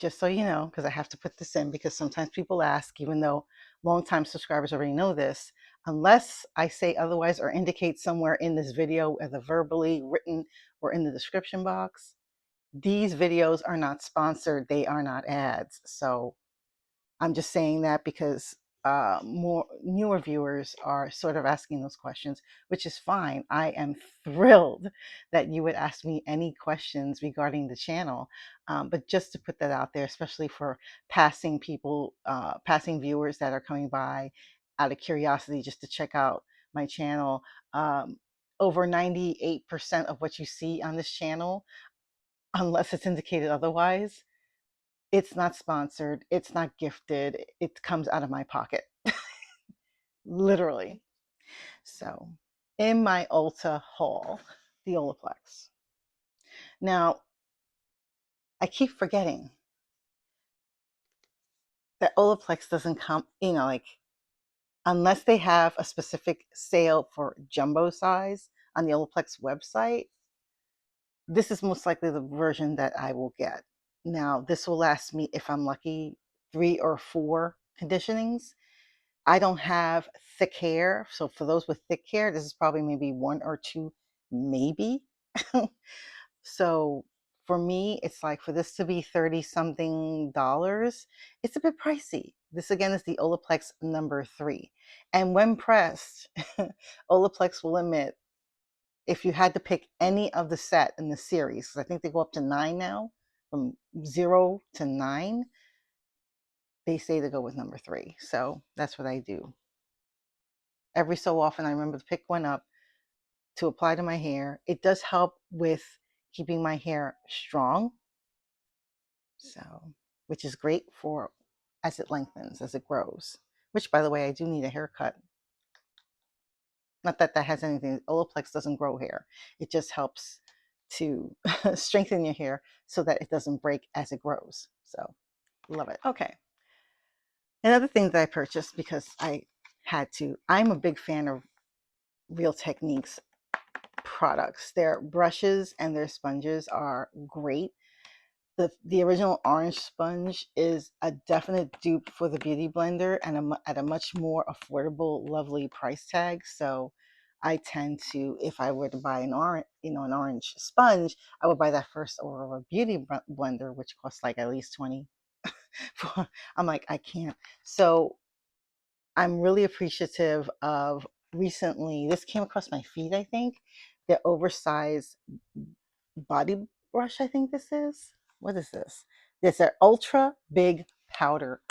just so you know, because I have to put this in because sometimes people ask, even though longtime subscribers already know this, unless I say otherwise or indicate somewhere in this video, whether verbally, written, or in the description box, these videos are not sponsored. They are not ads. So I'm just saying that because more newer viewers are sort of asking those questions, which is fine. I am thrilled that you would ask me any questions regarding the channel. But just to put that out there, especially for passing people, passing viewers that are coming by out of curiosity just to check out my channel. Over 98% of what you see on this channel, unless it's indicated otherwise, it's not sponsored, it's not gifted, it comes out of my pocket, literally. So, in my Ulta haul, the Olaplex. Now, I keep forgetting that Olaplex doesn't come, like, unless they have a specific sale for jumbo size on the Olaplex website, this is most likely the version that I will get. Now, this will last me, if I'm lucky, 3 or 4 conditionings. I don't have thick hair. So for those with thick hair, this is probably maybe 1 or 2, maybe. So for me, it's like for this to be 30 something dollars, it's a bit pricey. This again is the Olaplex number 3. And when pressed, Olaplex will admit if you had to pick any of the set in the series, because I think they go up to 9 now, from 0 to 9, they say to go with number 3. So that's what I do. Every so often, I remember to pick one up to apply to my hair. It does help with keeping my hair strong, so which is great for as it lengthens, as it grows. Which, by the way, I do need a haircut. Not that that has anything. Olaplex doesn't grow hair. It just helps to strengthen your hair so that it doesn't break as it grows. So, love it. Okay. Another thing that I purchased because I had to. I'm a big fan of Real Techniques products. Their brushes and their sponges are great. The original orange sponge is a definite dupe for the beauty blender and at a much more affordable, lovely price tag. So I tend to, if I were to buy an orange sponge, I would buy that first over a beauty blender, which costs like at least 20. I'm like, I can't. So I'm really appreciative of recently, this came across my feed, I think, the oversized body brush, I think this is. What is this? It's an ultra big powder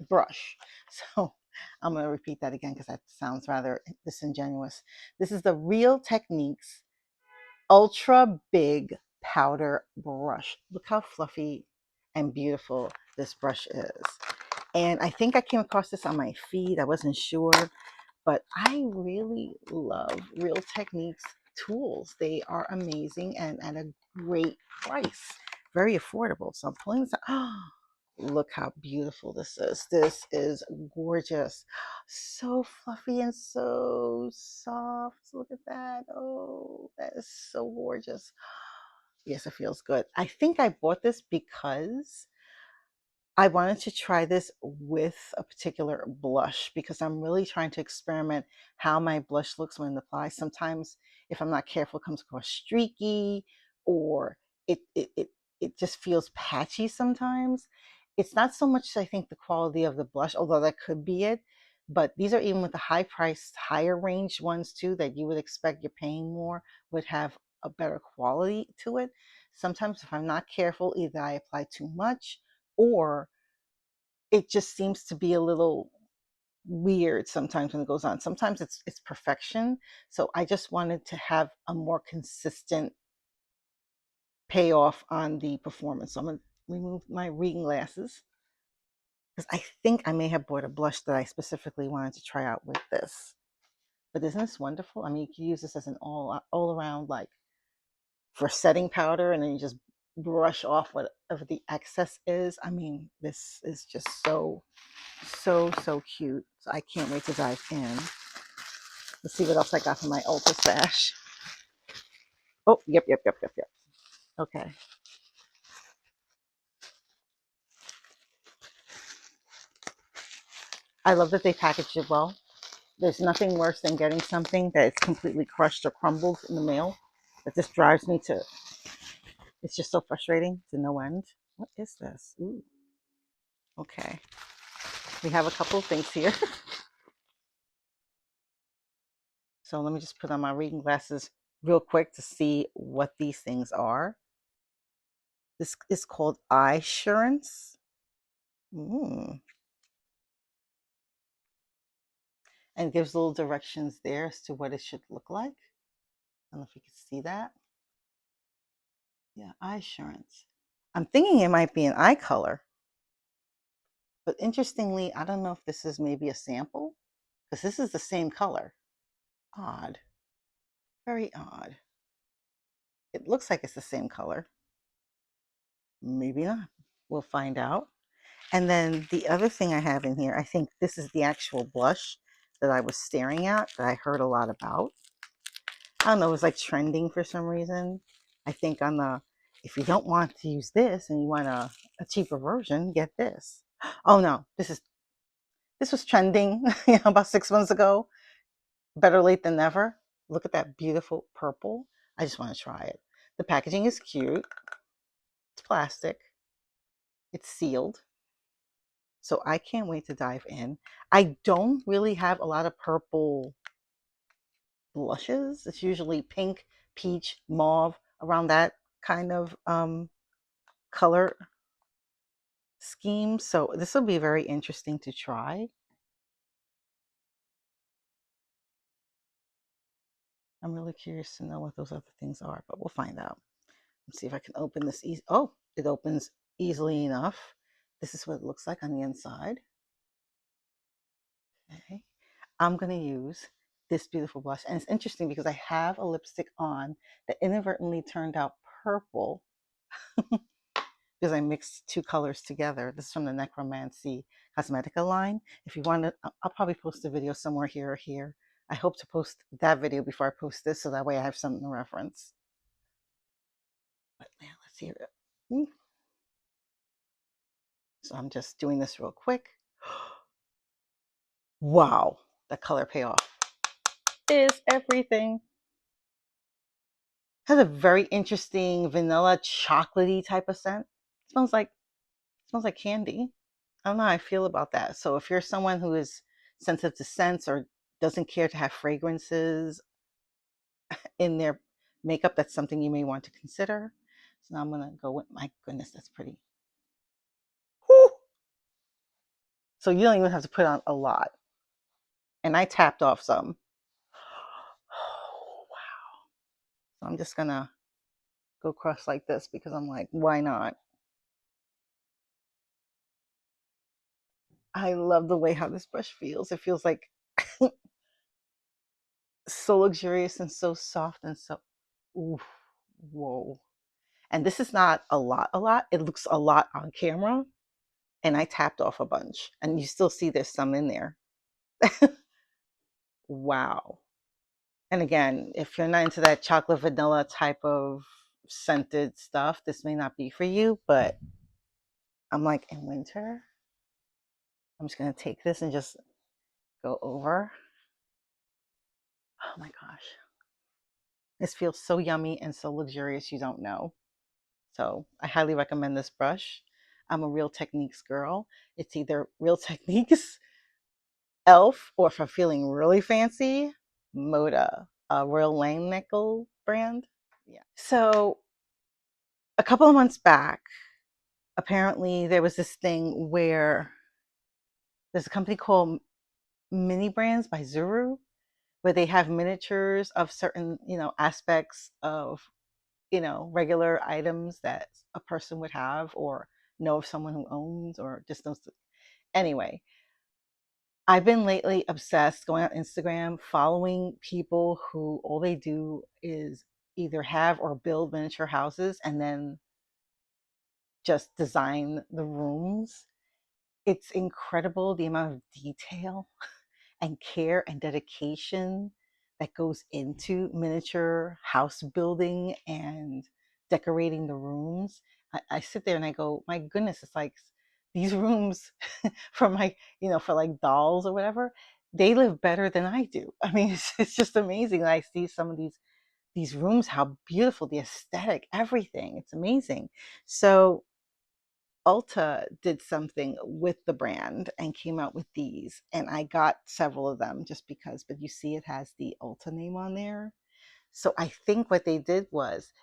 brush. So I'm going to repeat that again because that sounds rather disingenuous. This is the Real Techniques ultra big powder brush. Look how fluffy and beautiful this brush is. And I think I came across this on my feed. I wasn't sure, but I really love Real Techniques tools. They are amazing and at a great price, very affordable. So I'm pulling this out. Oh, look how beautiful this is. This is gorgeous. So fluffy and so soft. Look at that. Oh, that is so gorgeous. Yes, it feels good. I think I bought this because I wanted to try this with a particular blush because I'm really trying to experiment how my blush looks when applied. Sometimes, if I'm not careful, it comes across streaky or it it it, it just feels patchy sometimes. It's not so much, I think, the quality of the blush, although that could be it. But these are even with the high priced, higher range ones too that you would expect you're paying more would have a better quality to it. Sometimes if I'm not careful, either I apply too much or it just seems to be a little weird sometimes when it goes on. Sometimes it's perfection. So I just wanted to have a more consistent payoff on the performance. So I'm gonna remove my reading glasses because I think I may have bought a blush that I specifically wanted to try out with this. But isn't this wonderful? I mean, you can use this as an all around, like, for setting powder, and then you just brush off whatever the excess is. I mean, this is just so cute. So I can't wait to dive in. Let's see what else I got from my Ulta stash. Oh, yep. Okay. I love that they packaged it well. There's nothing worse than getting something that is completely crushed or crumbled in the mail. That just drives me to, it's just so frustrating to no end. What is this? Ooh, okay. We have a couple of things here. So let me just put on my reading glasses real quick to see what these things are. This is called Assurance. Mm. And gives little directions there as to what it should look like. I don't know if you can see that. Yeah, Assurance. I'm thinking it might be an eye color. But interestingly, I don't know if this is maybe a sample because this is the same color. Odd. Very odd. It looks like it's the same color. Maybe not. We'll find out. And then the other thing I have in here, I think this is the actual blush that I was staring at that I heard a lot about. I don't know, it was like trending for some reason. I think on the, if you don't want to use this and you want a cheaper version, get this. Oh no, this was trending about 6 months ago. Better late than never. Look at that beautiful purple. I just want to try it. The packaging is cute. It's plastic. It's sealed. So I can't wait to dive in. I don't really have a lot of purple blushes. It's usually pink, peach, mauve, around that kind of color scheme. So this will be very interesting to try. I'm really curious to know what those other things are, but we'll find out. Let's see if I can open this easy. Oh, it opens easily enough. This is what it looks like on the inside. Okay. I'm going to use this beautiful blush. And it's interesting because I have a lipstick on that inadvertently turned out purple because I mixed two colors together. This is from the Necromancy Cosmetica line. If you want to, I'll probably post a video somewhere here or here. I hope to post that video before I post this so that way I have something to reference. But man, let's see it. So I'm just doing this real quick. Wow, the color payoff is everything. Has a very interesting vanilla chocolatey type of scent. Smells like candy. I don't know how I feel about that. So if you're someone who is sensitive to scents or doesn't care to have fragrances in their makeup, that's something you may want to consider. So now I'm gonna go with, my goodness, that's pretty. Whew. So you don't even have to put on a lot. And I tapped off some. Oh, wow. So I'm just gonna go across like this because I'm like, why not? I love the way how this brush feels. It feels like so luxurious and so soft and so, ooh, whoa. And this is not a lot. It looks a lot on camera. And I tapped off a bunch. And you still see there's some in there. Wow. And again, if you're not into that chocolate vanilla type of scented stuff, this may not be for you. But I'm like, in winter, I'm just going to take this and just go over. Oh my gosh. This feels so yummy and so luxurious, you don't know. So I highly recommend this brush. I'm a Real Techniques girl. It's either Real Techniques, Elf, or if I'm feeling really fancy, Moda, a Royal Langnickel brand. Yeah. So a couple of months back, apparently there was this thing where there's a company called Mini Brands by Zuru, where they have miniatures of certain, aspects of, regular items that a person would have or know of someone who owns or just knows. Anyway, I've been lately obsessed going on Instagram, following people who all they do is either have or build miniature houses and then just design the rooms. It's incredible the amount of detail and care and dedication that goes into miniature house building and decorating the rooms. I sit there and I go, my goodness, it's like these rooms for my, for like dolls or whatever, they live better than I do. I mean, it's just amazing that I see some of these rooms, how beautiful, the aesthetic, everything. It's amazing. So Ulta did something with the brand and came out with these, and I got several of them just because, but you see it has the Ulta name on there. So I think what they did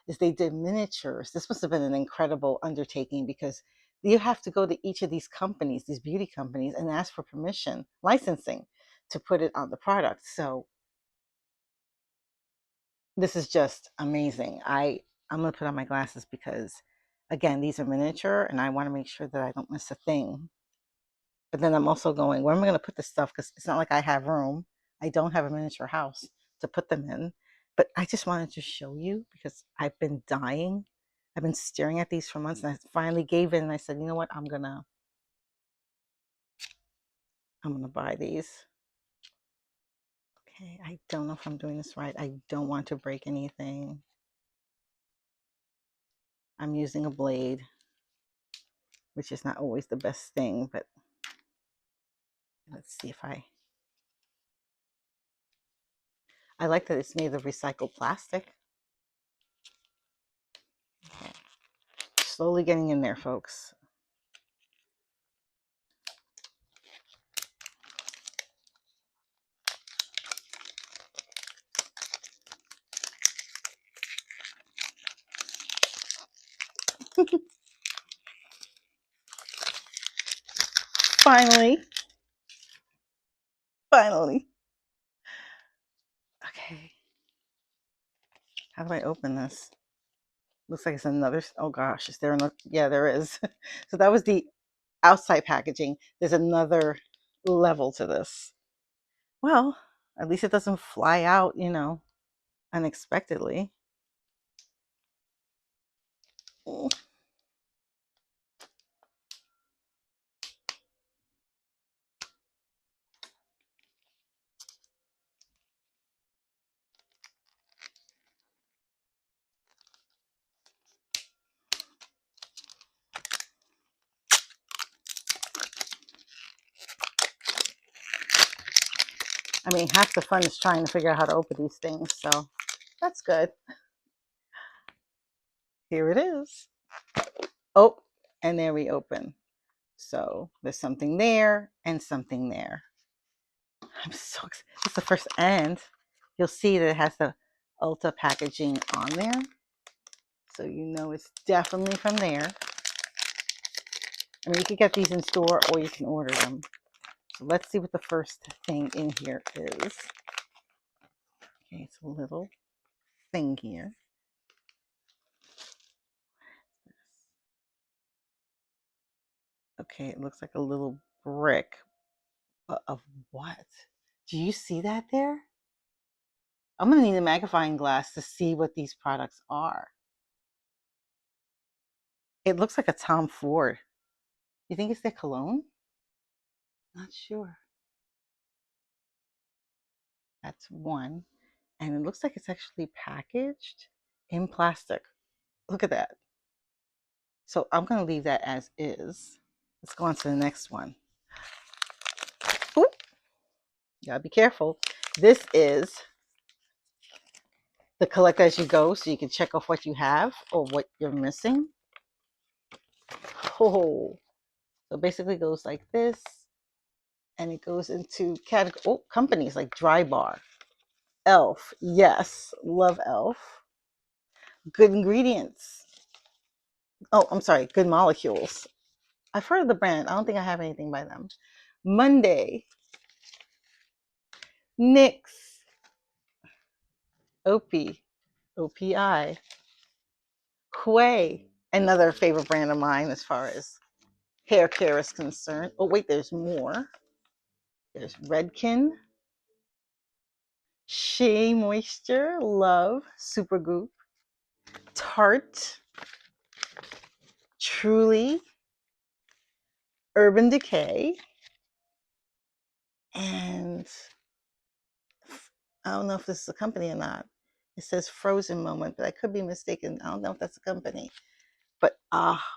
is they did miniatures. This must have been an incredible undertaking because you have to go to each of these companies, these beauty companies, and ask for permission, licensing to put it on the product. So this is just amazing. I'm gonna put on my glasses because again, these are miniature and I want to make sure that I don't miss a thing. But then I'm also going, where am I going to put this stuff? Because it's not like I have room. I don't have a miniature house to put them in. But I just wanted to show you because I've been dying. I've been staring at these for months, and I finally gave in. And I said, you know what? I'm gonna buy these. Okay. I don't know if I'm doing this right. I don't want to break anything. I'm using a blade, which is not always the best thing. But let's see if I like that it's made of recycled plastic. Okay. Slowly getting in there, folks. Finally, finally. Okay. How do I open this? Looks like it's another. Oh gosh, is there another? Yeah, there is. So that was the outside packaging. There's another level to this. Well, at least it doesn't fly out, unexpectedly. Mm. I mean, half the fun is trying to figure out how to open these things. So that's good. Here it is. Oh, and there we open. So there's something there and something there. I'm so excited. It's the first end. You'll see that it has the Ulta packaging on there. So you know it's definitely from there. I mean, you can get these in store or you can order them. So let's see what the first thing in here is. Okay, it's a little thing here. Okay, it looks like a little brick. But of what? Do you see that there? I'm going to need a magnifying glass to see what these products are. It looks like a Tom Ford. You think it's their cologne? Not sure. That's one. And it looks like it's actually packaged in plastic. Look at that. So I'm going to leave that as is. Let's go on to the next one. Oop, you gotta be careful. This is the collect as you go, so you can check off what you have or what you're missing. Oh, so basically it goes like this, and it goes into companies like Dry Bar, Elf. Yes, love Elf. Good Ingredients. Oh, I'm sorry, Good Molecules. I've heard of the brand. I don't think I have anything by them. Monday, NYX, OP, OPI, Quay, another favorite brand of mine as far as hair care is concerned. Oh, wait, there's more. There's Redken, Shea Moisture, Love, Supergoop, Tarte, Truly, Urban Decay, and I don't know if this is a company or not. It says Frozen Moment, but I could be mistaken. I don't know if that's a company. But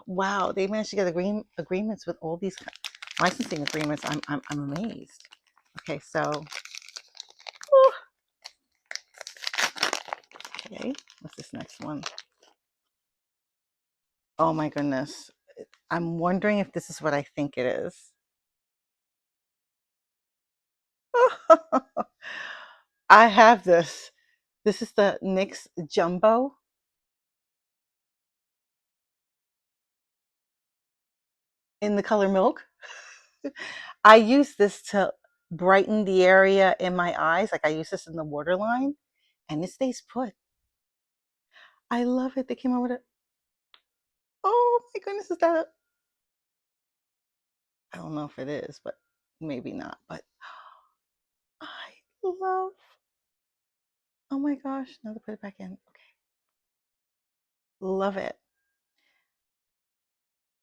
wow, they managed to get agreements with all these licensing agreements. I'm amazed. Okay, so whew. Okay, what's this next one? Oh my goodness. I'm wondering if this is what I think it is. I have this. This is the NYX Jumbo. In the color milk. I use this to brighten the area in my eyes. Like I use this in the waterline and it stays put. I love it. They came out with it. Oh my goodness, is that I don't know if it is, but maybe not. But I love, oh my gosh, now to put it back in. Okay. Love it.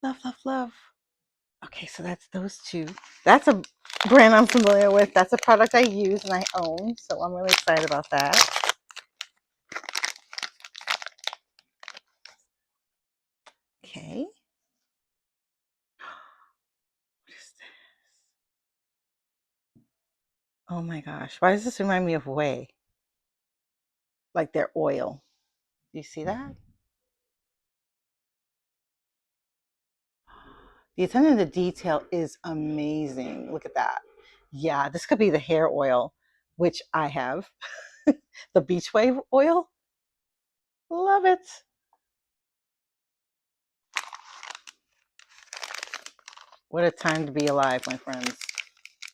Love, love, love. Okay, so that's those two. That's a brand I'm familiar with. That's a product I use and I own. So I'm really excited about that. Okay. What is this? Oh my gosh. Why does this remind me of whey? Like their oil. Do you see that? The attention to detail is amazing. Look at that. Yeah, this could be the hair oil, which I have. The beach wave oil. Love it. What a time to be alive, my friends.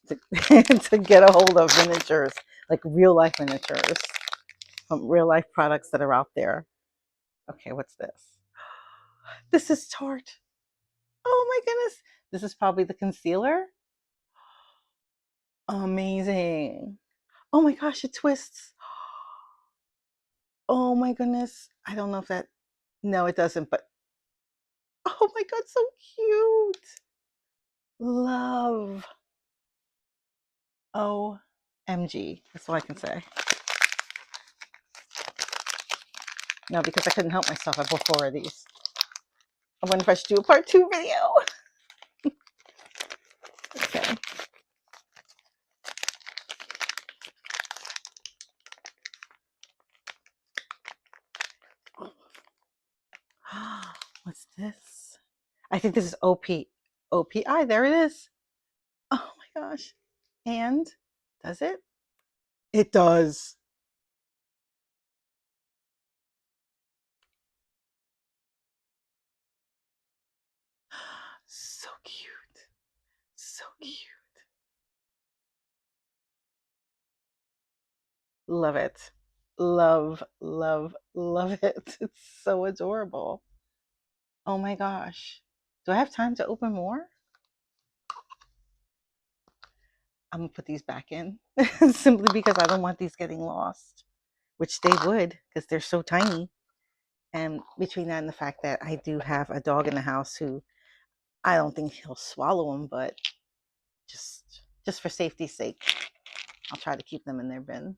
To, to get a hold of miniatures, like real life miniatures from real life products that are out there. Okay, what's this? This is Tarte. Oh my goodness. This is probably the concealer. Amazing. Oh my gosh, it twists. Oh my goodness. I don't know if that, no, it doesn't, but oh my God, so cute. Love. OMG. That's all I can say. No, because I couldn't help myself. I bought 4 of these. I wonder if I should do a part 2 video. Okay. What's this? I think this is OPI. There it is. Oh my gosh. And does it? It does. So cute. So cute. Love it. Love, love, love it. It's so adorable. Oh my gosh. Do I have time to open more? I'm gonna put these back in simply because I don't want these getting lost, which they would because they're so tiny. And between that and the fact that I do have a dog in the house who I don't think he'll swallow them, but just for safety's sake, I'll try to keep them in their bin.